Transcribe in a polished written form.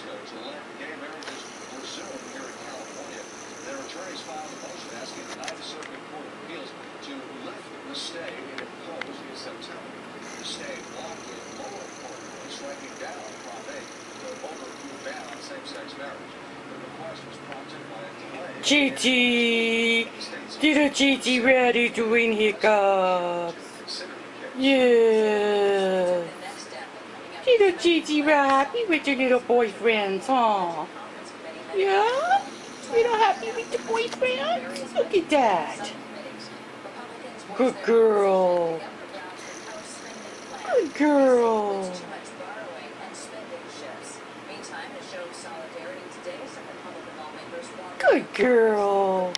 Francisco to let gay marriages resume here in California. Their attorneys filed a motion asking the Ninth Circuit Court of Appeals to lift the stay it imposed in September. The stay blocked a lower court ruling striking down Prop 8, the overdue ban on same-sex marriage. The request was prompted by a delay. Gigi! Little Gigi ready doing hiccups. Yeah. Little Gigi happy with your little boyfriends, huh? Yeah? Little happy with the boyfriend? Look at that. Good girl. Good girl. Good girl.